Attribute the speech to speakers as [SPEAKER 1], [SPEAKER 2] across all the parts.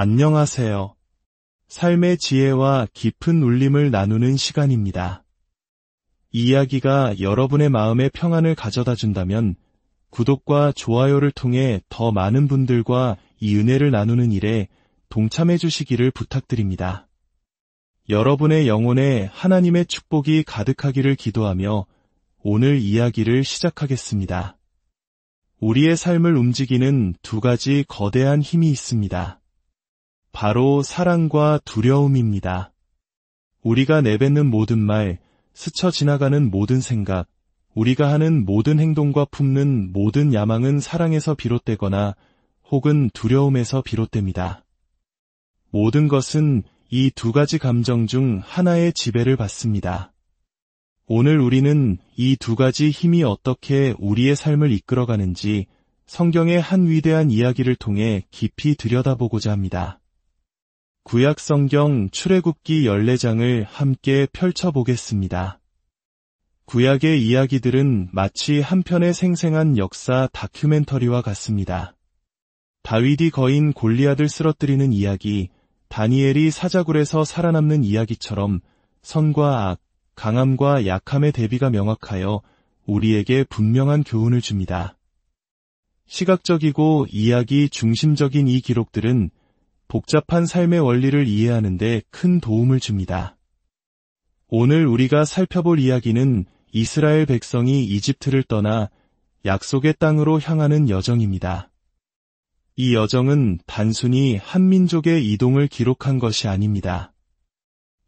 [SPEAKER 1] 안녕하세요. 삶의 지혜와 깊은 울림을 나누는 시간입니다. 이 이야기가 여러분의 마음에 평안을 가져다 준다면 구독과 좋아요를 통해 더 많은 분들과 이 은혜를 나누는 일에 동참해 주시기를 부탁드립니다. 여러분의 영혼에 하나님의 축복이 가득하기를 기도하며 오늘 이야기를 시작하겠습니다. 우리의 삶을 움직이는 두 가지 거대한 힘이 있습니다. 바로 사랑과 두려움입니다. 우리가 내뱉는 모든 말, 스쳐 지나가는 모든 생각, 우리가 하는 모든 행동과 품는 모든 야망은 사랑에서 비롯되거나 혹은 두려움에서 비롯됩니다. 모든 것은 이 두 가지 감정 중 하나의 지배를 받습니다. 오늘 우리는 이 두 가지 힘이 어떻게 우리의 삶을 이끌어가는지 성경의 한 위대한 이야기를 통해 깊이 들여다보고자 합니다. 구약 성경 출애굽기 14장을 함께 펼쳐보겠습니다. 구약의 이야기들은 마치 한 편의 생생한 역사 다큐멘터리와 같습니다. 다윗이 거인 골리앗을 쓰러뜨리는 이야기, 다니엘이 사자굴에서 살아남는 이야기처럼 선과 악, 강함과 약함의 대비가 명확하여 우리에게 분명한 교훈을 줍니다. 시각적이고 이야기 중심적인 이 기록들은 복잡한 삶의 원리를 이해하는 데 큰 도움을 줍니다. 오늘 우리가 살펴볼 이야기는 이스라엘 백성이 이집트를 떠나 약속의 땅으로 향하는 여정입니다. 이 여정은 단순히 한 민족의 이동을 기록한 것이 아닙니다.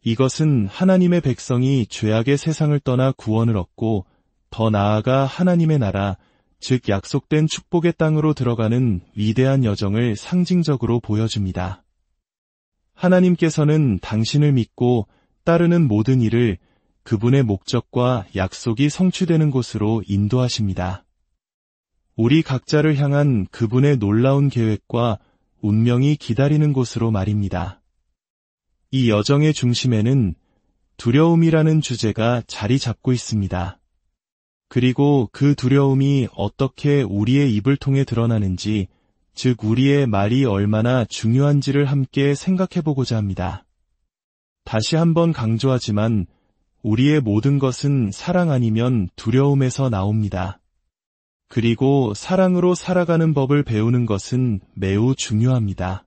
[SPEAKER 1] 이것은 하나님의 백성이 죄악의 세상을 떠나 구원을 얻고 더 나아가 하나님의 나라, 즉 약속된 축복의 땅으로 들어가는 위대한 여정을 상징적으로 보여줍니다. 하나님께서는 당신을 믿고 따르는 모든 일을 그분의 목적과 약속이 성취되는 곳으로 인도하십니다. 우리 각자를 향한 그분의 놀라운 계획과 운명이 기다리는 곳으로 말입니다. 이 여정의 중심에는 두려움이라는 주제가 자리 잡고 있습니다. 그리고 그 두려움이 어떻게 우리의 입을 통해 드러나는지, 즉 우리의 말이 얼마나 중요한지를 함께 생각해보고자 합니다. 다시 한번 강조하지만 우리의 모든 것은 사랑 아니면 두려움에서 나옵니다. 그리고 사랑으로 살아가는 법을 배우는 것은 매우 중요합니다.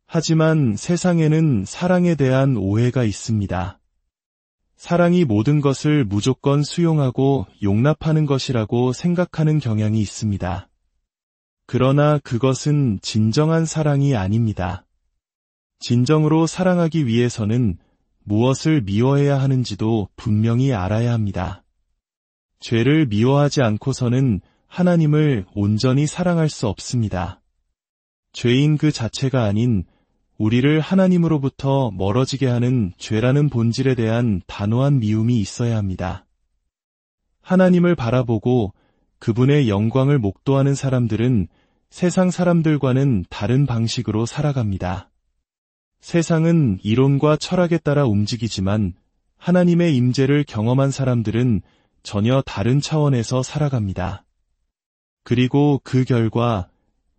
[SPEAKER 1] 하지만 세상에는 사랑에 대한 오해가 있습니다. 사랑이 모든 것을 무조건 수용하고 용납하는 것이라고 생각하는 경향이 있습니다. 그러나 그것은 진정한 사랑이 아닙니다. 진정으로 사랑하기 위해서는 무엇을 미워해야 하는지도 분명히 알아야 합니다. 죄를 미워하지 않고서는 하나님을 온전히 사랑할 수 없습니다. 죄인 그 자체가 아닌 우리를 하나님으로부터 멀어지게 하는 죄라는 본질에 대한 단호한 미움이 있어야 합니다. 하나님을 바라보고 그분의 영광을 목도하는 사람들은 세상 사람들과는 다른 방식으로 살아갑니다. 세상은 이론과 철학에 따라 움직이지만 하나님의 임재를 경험한 사람들은 전혀 다른 차원에서 살아갑니다. 그리고 그 결과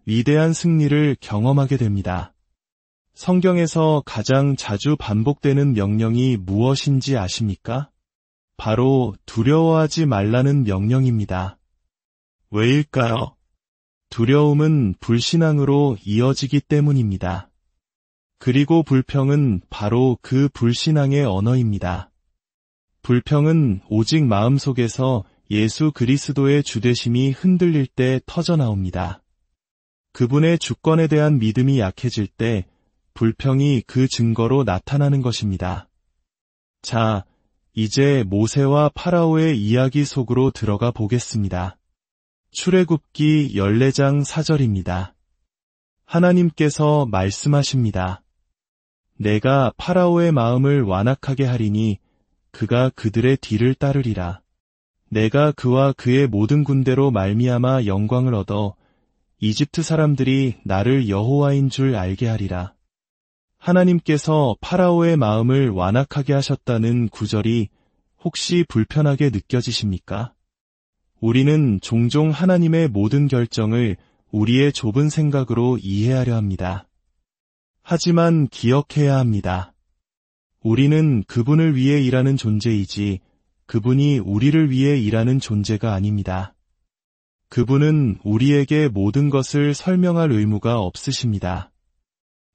[SPEAKER 1] 위대한 승리를 경험하게 됩니다. 성경에서 가장 자주 반복되는 명령이 무엇인지 아십니까? 바로 두려워하지 말라는 명령입니다. 왜일까요? 두려움은 불신앙으로 이어지기 때문입니다. 그리고 불평은 바로 그 불신앙의 언어입니다. 불평은 오직 마음속에서 예수 그리스도의 주되심이 흔들릴 때 터져나옵니다. 그분의 주권에 대한 믿음이 약해질 때 불평이 그 증거로 나타나는 것입니다. 자, 이제 모세와 파라오의 이야기 속으로 들어가 보겠습니다. 출애굽기 14장 4절입니다. 하나님께서 말씀하십니다. 내가 파라오의 마음을 완악하게 하리니 그가 그들의 뒤를 따르리라. 내가 그와 그의 모든 군대로 말미암아 영광을 얻어 이집트 사람들이 나를 여호와인 줄 알게 하리라. 하나님께서 파라오의 마음을 완악하게 하셨다는 구절이 혹시 불편하게 느껴지십니까? 우리는 종종 하나님의 모든 결정을 우리의 좁은 생각으로 이해하려 합니다. 하지만 기억해야 합니다. 우리는 그분을 위해 일하는 존재이지 그분이 우리를 위해 일하는 존재가 아닙니다. 그분은 우리에게 모든 것을 설명할 의무가 없으십니다.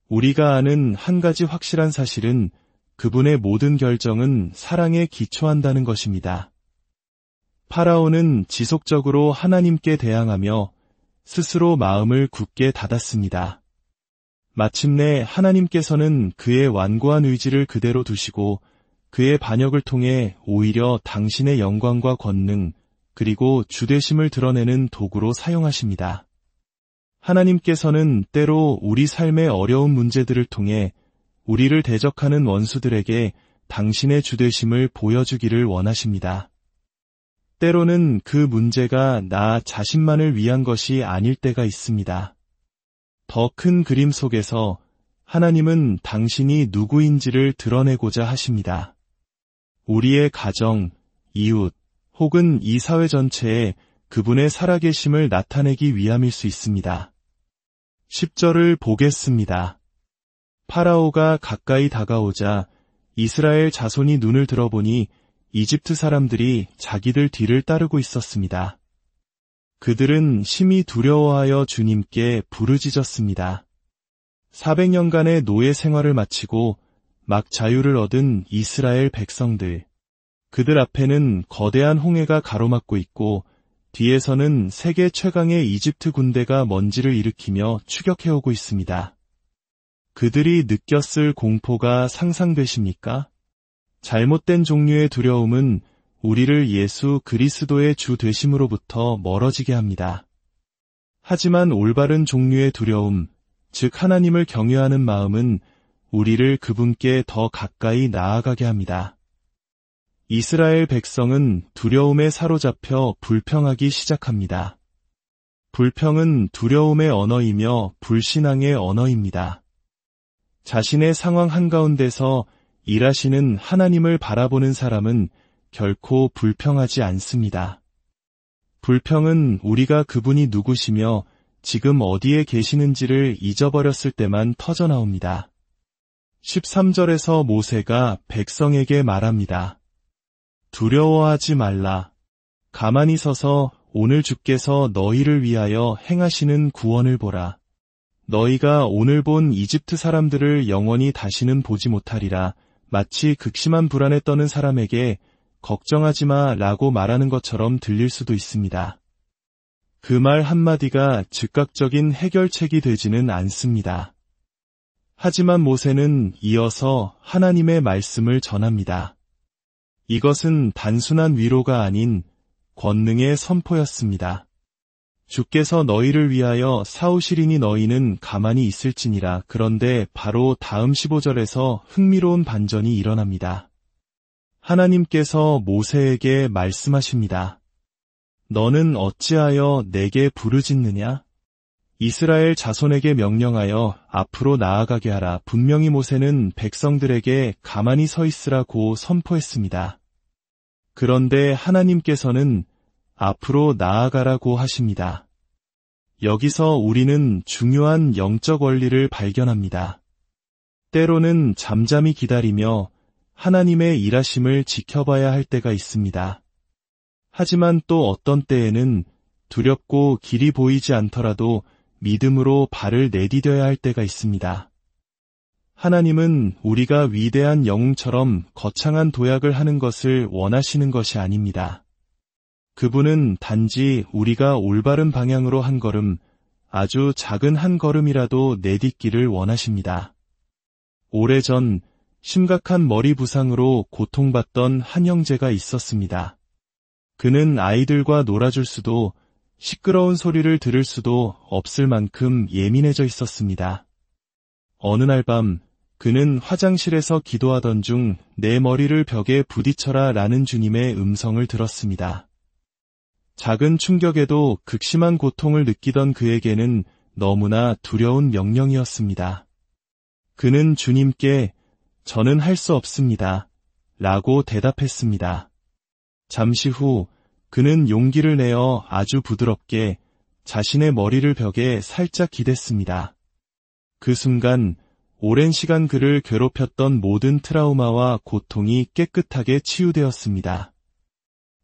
[SPEAKER 1] 우리가 아는 한 가지 확실한 사실은 그분의 모든 결정은 사랑에 기초한다는 것입니다. 파라오는 지속적으로 하나님께 대항하며 스스로 마음을 굳게 닫았습니다. 마침내 하나님께서는 그의 완고한 의지를 그대로 두시고 그의 반역을 통해 오히려 당신의 영광과 권능 그리고 주되심을 드러내는 도구로 사용하십니다. 하나님께서는 때로 우리 삶의 어려운 문제들을 통해 우리를 대적하는 원수들에게 당신의 주되심을 보여주기를 원하십니다. 때로는 그 문제가 나 자신만을 위한 것이 아닐 때가 있습니다. 더 큰 그림 속에서 하나님은 당신이 누구인지를 드러내고자 하십니다. 우리의 가정, 이웃, 혹은 이 사회 전체에 그분의 살아계심을 나타내기 위함일 수 있습니다. 10절을 보겠습니다. 파라오가 가까이 다가오자 이스라엘 자손이 눈을 들어보니 이집트 사람들이 자기들 뒤를 따르고 있었습니다. 그들은 심히 두려워하여 주님께 부르짖었습니다. 400년간의 노예 생활을 마치고 막 자유를 얻은 이스라엘 백성들. 그들 앞에는 거대한 홍해가 가로막고 있고 뒤에서는 세계 최강의 이집트 군대가 먼지를 일으키며 추격해오고 있습니다. 그들이 느꼈을 공포가 상상되십니까? 잘못된 종류의 두려움은 우리를 예수 그리스도의 주 되심으로부터 멀어지게 합니다. 하지만 올바른 종류의 두려움, 즉 하나님을 경외하는 마음은 우리를 그분께 더 가까이 나아가게 합니다. 이스라엘 백성은 두려움에 사로잡혀 불평하기 시작합니다. 불평은 두려움의 언어이며 불신앙의 언어입니다. 자신의 상황 한가운데서 일하시는 하나님을 바라보는 사람은 결코 불평하지 않습니다. 불평은 우리가 그분이 누구시며 지금 어디에 계시는지를 잊어버렸을 때만 터져나옵니다. 13절에서 모세가 백성에게 말합니다. 두려워하지 말라. 가만히 서서 오늘 주께서 너희를 위하여 행하시는 구원을 보라. 너희가 오늘 본 이집트 사람들을 영원히 다시는 보지 못하리라. 마치 극심한 불안에 떠는 사람에게 걱정하지 마 라고 말하는 것처럼 들릴 수도 있습니다. 그 말 한마디가 즉각적인 해결책이 되지는 않습니다. 하지만 모세는 이어서 하나님의 말씀을 전합니다. 이것은 단순한 위로가 아닌 권능의 선포였습니다. 주께서 너희를 위하여 싸우시리니 너희는 가만히 있을지니라. 그런데 바로 다음 15절에서 흥미로운 반전이 일어납니다. 하나님께서 모세에게 말씀하십니다. 너는 어찌하여 내게 부르짖느냐? 이스라엘 자손에게 명령하여 앞으로 나아가게 하라. 분명히 모세는 백성들에게 가만히 서 있으라고 선포했습니다. 그런데 하나님께서는 앞으로 나아가라고 하십니다. 여기서 우리는 중요한 영적 원리를 발견합니다. 때로는 잠잠히 기다리며 하나님의 일하심을 지켜봐야 할 때가 있습니다. 하지만 또 어떤 때에는 두렵고 길이 보이지 않더라도 믿음으로 발을 내디뎌야 할 때가 있습니다. 하나님은 우리가 위대한 영웅처럼 거창한 도약을 하는 것을 원하시는 것이 아닙니다. 그분은 단지 우리가 올바른 방향으로 한 걸음, 아주 작은 한 걸음이라도 내딛기를 원하십니다. 오래전 심각한 머리 부상으로 고통받던 한 형제가 있었습니다. 그는 아이들과 놀아줄 수도 시끄러운 소리를 들을 수도 없을 만큼 예민해져 있었습니다. 어느 날 밤 그는 화장실에서 기도하던 중 내 머리를 벽에 부딪혀라 라는 주님의 음성을 들었습니다. 작은 충격에도 극심한 고통을 느끼던 그에게는 너무나 두려운 명령이었습니다. 그는 주님께 저는 할 수 없습니다. 라고 대답했습니다. 잠시 후 그는 용기를 내어 아주 부드럽게 자신의 머리를 벽에 살짝 기댔습니다. 그 순간 오랜 시간 그를 괴롭혔던 모든 트라우마와 고통이 깨끗하게 치유되었습니다.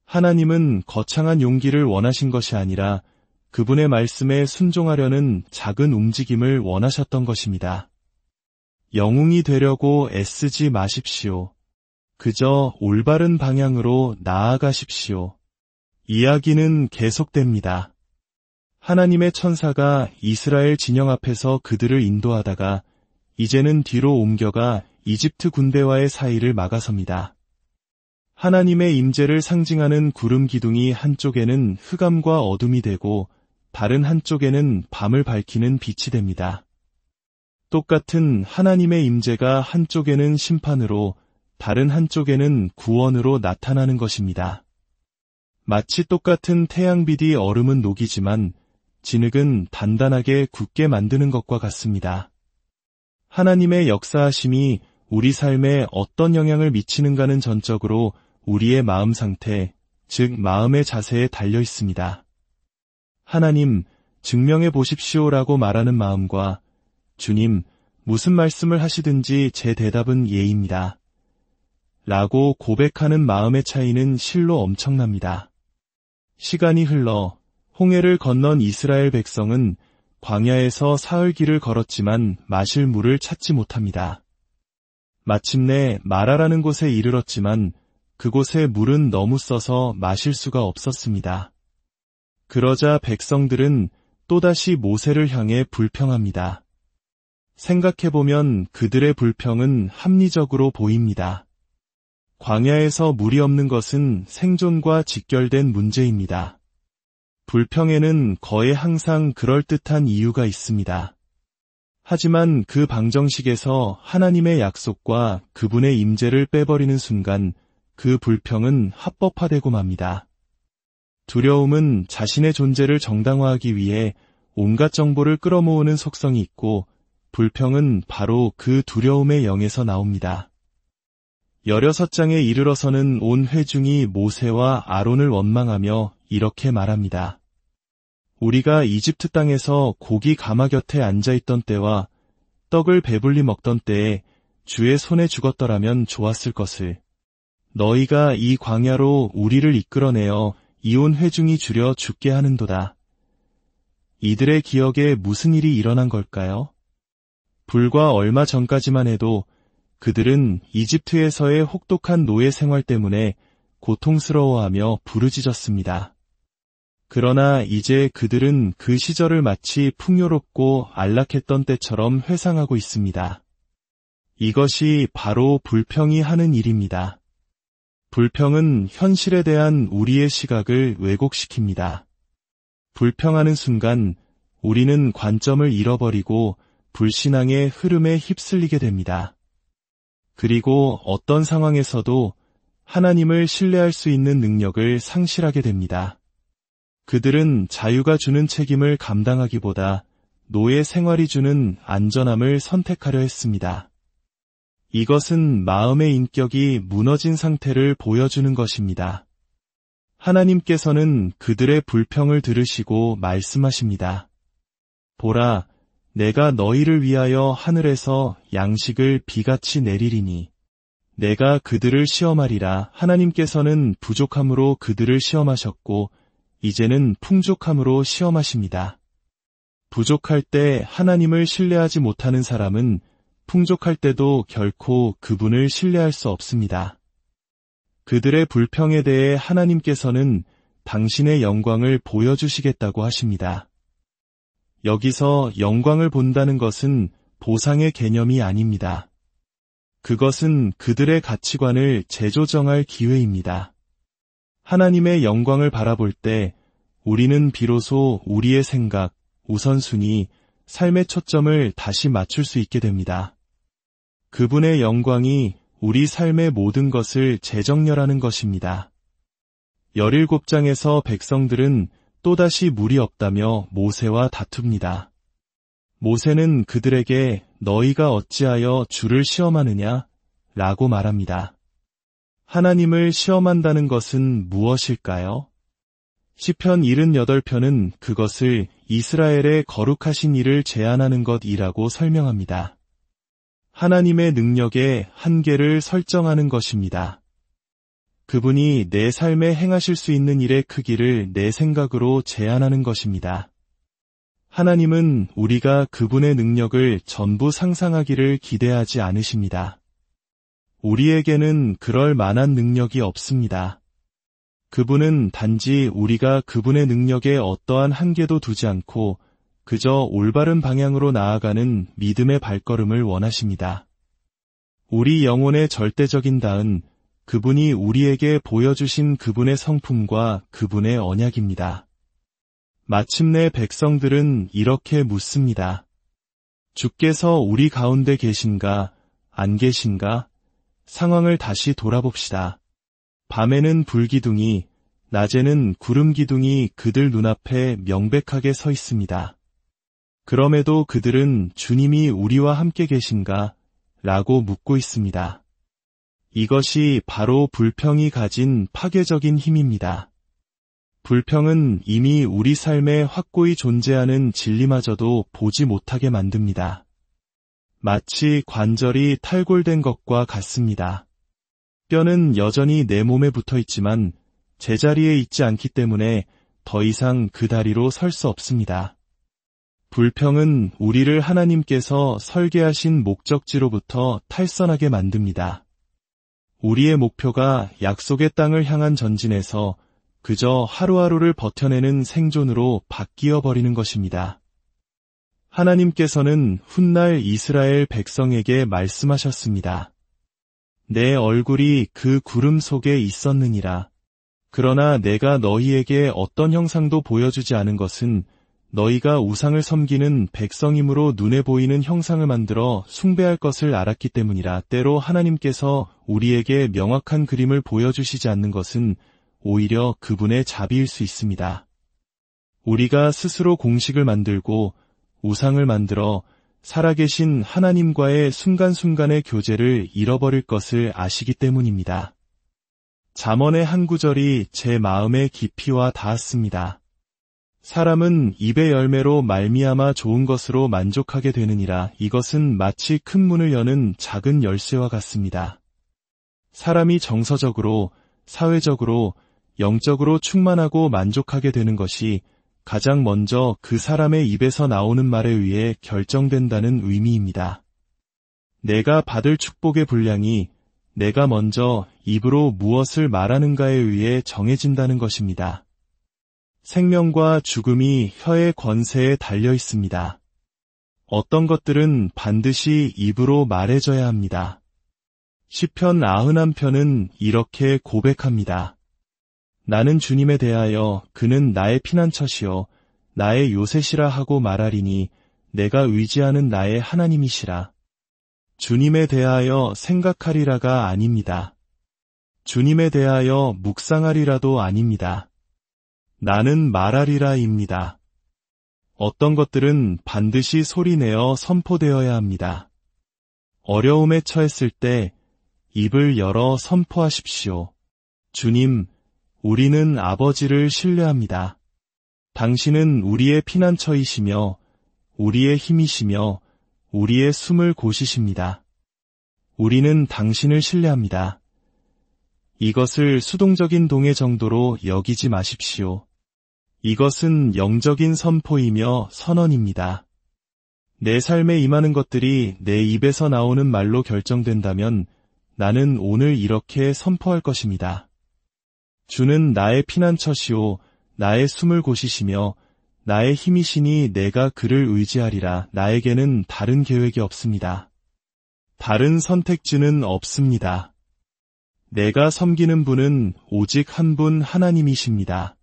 [SPEAKER 1] 하나님은 거창한 용기를 원하신 것이 아니라 그분의 말씀에 순종하려는 작은 움직임을 원하셨던 것입니다. 영웅이 되려고 애쓰지 마십시오. 그저 올바른 방향으로 나아가십시오. 이야기는 계속됩니다. 하나님의 천사가 이스라엘 진영 앞에서 그들을 인도하다가 이제는 뒤로 옮겨가 이집트 군대와의 사이를 막아섭니다. 하나님의 임재를 상징하는 구름 기둥이 한쪽에는 흑암과 어둠이 되고 다른 한쪽에는 밤을 밝히는 빛이 됩니다. 똑같은 하나님의 임재가 한쪽에는 심판으로 다른 한쪽에는 구원으로 나타나는 것입니다. 마치 똑같은 태양빛이 얼음은 녹이지만 진흙은 단단하게 굳게 만드는 것과 같습니다. 하나님의 역사하심이 우리 삶에 어떤 영향을 미치는가는 전적으로 우리의 마음 상태, 즉 마음의 자세에 달려 있습니다. 하나님, 증명해 보십시오라고 말하는 마음과 주님, 무슨 말씀을 하시든지 제 대답은 예입니다. 라고 고백하는 마음의 차이는 실로 엄청납니다. 시간이 흘러 홍해를 건넌 이스라엘 백성은 광야에서 사흘 길을 걸었지만 마실 물을 찾지 못합니다. 마침내 마라라는 곳에 이르렀지만 그곳의 물은 너무 써서 마실 수가 없었습니다. 그러자 백성들은 또다시 모세를 향해 불평합니다. 생각해보면 그들의 불평은 합리적으로 보입니다. 광야에서 물이 없는 것은 생존과 직결된 문제입니다. 불평에는 거의 항상 그럴듯한 이유가 있습니다. 하지만 그 방정식에서 하나님의 약속과 그분의 임재를 빼버리는 순간 그 불평은 합법화되고 맙니다. 두려움은 자신의 존재를 정당화하기 위해 온갖 정보를 끌어모으는 속성이 있고 불평은 바로 그 두려움의 영에서 나옵니다. 16장에 이르러서는 온 회중이 모세와 아론을 원망하며 이렇게 말합니다. 우리가 이집트 땅에서 고기 가마 곁에 앉아있던 때와 떡을 배불리 먹던 때에 주의 손에 죽었더라면 좋았을 것을. 너희가 이 광야로 우리를 이끌어내어 이온 회중이 줄여 죽게 하는도다. 이들의 기억에 무슨 일이 일어난 걸까요? 불과 얼마 전까지만 해도 그들은 이집트에서의 혹독한 노예 생활 때문에 고통스러워하며 부르짖었습니다. 그러나 이제 그들은 그 시절을 마치 풍요롭고 안락했던 때처럼 회상하고 있습니다. 이것이 바로 불평이 하는 일입니다. 불평은 현실에 대한 우리의 시각을 왜곡시킵니다. 불평하는 순간 우리는 관점을 잃어버리고 불신앙의 흐름에 휩쓸리게 됩니다. 그리고 어떤 상황에서도 하나님을 신뢰할 수 있는 능력을 상실하게 됩니다. 그들은 자유가 주는 책임을 감당하기보다 노예 생활이 주는 안전함을 선택하려 했습니다. 이것은 마음의 인격이 무너진 상태를 보여주는 것입니다. 하나님께서는 그들의 불평을 들으시고 말씀하십니다. 보라, 내가 너희를 위하여 하늘에서 양식을 비같이 내리리니 내가 그들을 시험하리라. 하나님께서는 부족함으로 그들을 시험하셨고 이제는 풍족함으로 시험하십니다. 부족할 때 하나님을 신뢰하지 못하는 사람은 풍족할 때도 결코 그분을 신뢰할 수 없습니다. 그들의 불평에 대해 하나님께서는 당신의 영광을 보여주시겠다고 하십니다. 여기서 영광을 본다는 것은 보상의 개념이 아닙니다. 그것은 그들의 가치관을 재조정할 기회입니다. 하나님의 영광을 바라볼 때 우리는 비로소 우리의 생각, 우선순위, 삶의 초점을 다시 맞출 수 있게 됩니다. 그분의 영광이 우리 삶의 모든 것을 재정렬하는 것입니다. 17장에서 백성들은 또다시 물이 없다며 모세와 다툽니다. 모세는 그들에게 너희가 어찌하여 주를 시험하느냐? 라고 말합니다. 하나님을 시험한다는 것은 무엇일까요? 시편 78편은 그것을 이스라엘의 거룩하신 일을 제안하는 것이라고 설명합니다. 하나님의 능력의 한계를 설정하는 것입니다. 그분이 내 삶에 행하실 수 있는 일의 크기를 내 생각으로 제한하는 것입니다. 하나님은 우리가 그분의 능력을 전부 상상하기를 기대하지 않으십니다. 우리에게는 그럴 만한 능력이 없습니다. 그분은 단지 우리가 그분의 능력에 어떠한 한계도 두지 않고 그저 올바른 방향으로 나아가는 믿음의 발걸음을 원하십니다. 우리 영혼의 절대적인 다은 그분이 우리에게 보여주신 그분의 성품과 그분의 언약입니다. 마침내 백성들은 이렇게 묻습니다. 주께서 우리 가운데 계신가, 안 계신가? 상황을 다시 돌아봅시다. 밤에는 불기둥이, 낮에는 구름기둥이 그들 눈앞에 명백하게 서 있습니다. 그럼에도 그들은 주님이 우리와 함께 계신가? 라고 묻고 있습니다. 이것이 바로 불평이 가진 파괴적인 힘입니다. 불평은 이미 우리 삶에 확고히 존재하는 진리마저도 보지 못하게 만듭니다. 마치 관절이 탈골된 것과 같습니다. 뼈는 여전히 내 몸에 붙어 있지만 제자리에 있지 않기 때문에 더 이상 그 다리로 설 수 없습니다. 불평은 우리를 하나님께서 설계하신 목적지로부터 탈선하게 만듭니다. 우리의 목표가 약속의 땅을 향한 전진에서 그저 하루하루를 버텨내는 생존으로 바뀌어 버리는 것입니다. 하나님께서는 훗날 이스라엘 백성에게 말씀하셨습니다. 내 얼굴이 그 구름 속에 있었느니라. 그러나 내가 너희에게 어떤 형상도 보여주지 않은 것은 너희가 우상을 섬기는 백성이므로 눈에 보이는 형상을 만들어 숭배할 것을 알았기 때문이라. 때로 하나님께서 우리에게 명확한 그림을 보여주시지 않는 것은 오히려 그분의 자비일 수 있습니다. 우리가 스스로 공식을 만들고 우상을 만들어 살아계신 하나님과의 순간순간의 교제를 잃어버릴 것을 아시기 때문입니다. 잠언의 한 구절이 제 마음의 깊이와 닿았습니다. 사람은 입의 열매로 말미암아 좋은 것으로 만족하게 되느니라. 이것은 마치 큰 문을 여는 작은 열쇠와 같습니다. 사람이 정서적으로, 사회적으로, 영적으로 충만하고 만족하게 되는 것이 가장 먼저 그 사람의 입에서 나오는 말에 의해 결정된다는 의미입니다. 내가 받을 축복의 분량이 내가 먼저 입으로 무엇을 말하는가에 의해 정해진다는 것입니다. 생명과 죽음이 혀의 권세에 달려 있습니다. 어떤 것들은 반드시 입으로 말해져야 합니다. 시편 91편은 이렇게 고백합니다. 나는 주님에 대하여 그는 나의 피난처시요 나의 요새시라 하고 말하리니 내가 의지하는 나의 하나님이시라. 주님에 대하여 생각하리라가 아닙니다. 주님에 대하여 묵상하리라도 아닙니다. 나는 말하리라입니다. 어떤 것들은 반드시 소리내어 선포되어야 합니다. 어려움에 처했을 때 입을 열어 선포하십시오. 주님, 우리는 아버지를 신뢰합니다. 당신은 우리의 피난처이시며 우리의 힘이시며 우리의 숨을 곳이십니다. 우리는 당신을 신뢰합니다. 이것을 수동적인 동의 정도로 여기지 마십시오. 이것은 영적인 선포이며 선언입니다. 내 삶에 임하는 것들이 내 입에서 나오는 말로 결정된다면 나는 오늘 이렇게 선포할 것입니다. 주는 나의 피난처시오 나의 숨을 곳이시며 나의 힘이시니 내가 그를 의지하리라. 나에게는 다른 계획이 없습니다. 다른 선택지는 없습니다. 내가 섬기는 분은 오직 한 분 하나님이십니다.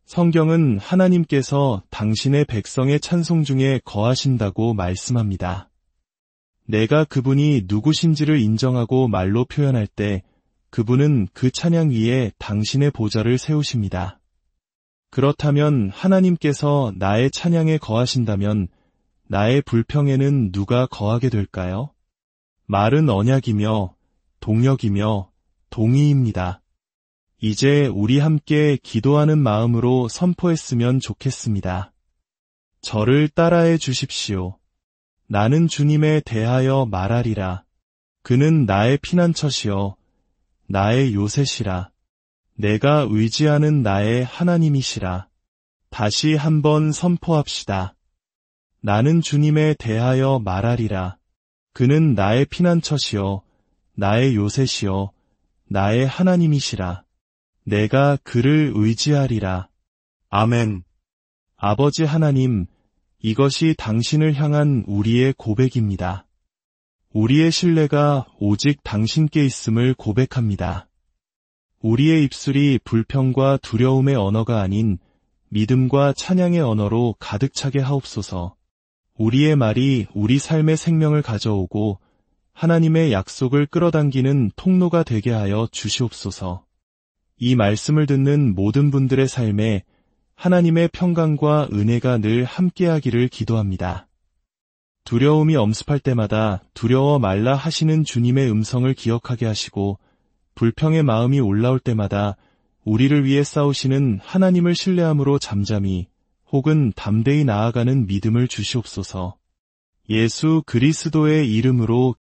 [SPEAKER 1] 성경은 하나님께서 당신의 백성의 찬송 중에 거하신다고 말씀합니다. 내가 그분이 누구신지를 인정하고 말로 표현할 때 그분은 그 찬양 위에 당신의 보좌를 세우십니다. 그렇다면 하나님께서 나의 찬양에 거하신다면 나의 불평에는 누가 거하게 될까요? 말은 언약이며 동력이며 동의입니다. 이제 우리 함께 기도하는 마음으로 선포했으면 좋겠습니다. 저를 따라해 주십시오. 나는 주님에 대하여 말하리라. 그는 나의 피난처시요 나의 요새시라. 내가 의지하는 나의 하나님이시라. 다시 한번 선포합시다. 나는 주님에 대하여 말하리라. 그는 나의 피난처시요 나의 요새시요 나의 하나님이시라. 내가 그를 의지하리라. 아멘. 아버지 하나님, 이것이 당신을 향한 우리의 고백입니다. 우리의 신뢰가 오직 당신께 있음을 고백합니다. 우리의 입술이 불평과 두려움의 언어가 아닌 믿음과 찬양의 언어로 가득 차게 하옵소서. 우리의 말이 우리 삶의 생명을 가져오고 하나님의 약속을 끌어당기는 통로가 되게 하여 주시옵소서. 이 말씀을 듣는 모든 분들의 삶에 하나님의 평강과 은혜가 늘 함께하기를 기도합니다. 두려움이 엄습할 때마다 두려워 말라 하시는 주님의 음성을 기억하게 하시고 불평의 마음이 올라올 때마다 우리를 위해 싸우시는 하나님을 신뢰함으로 잠잠히 혹은 담대히 나아가는 믿음을 주시옵소서. 예수 그리스도의 이름으로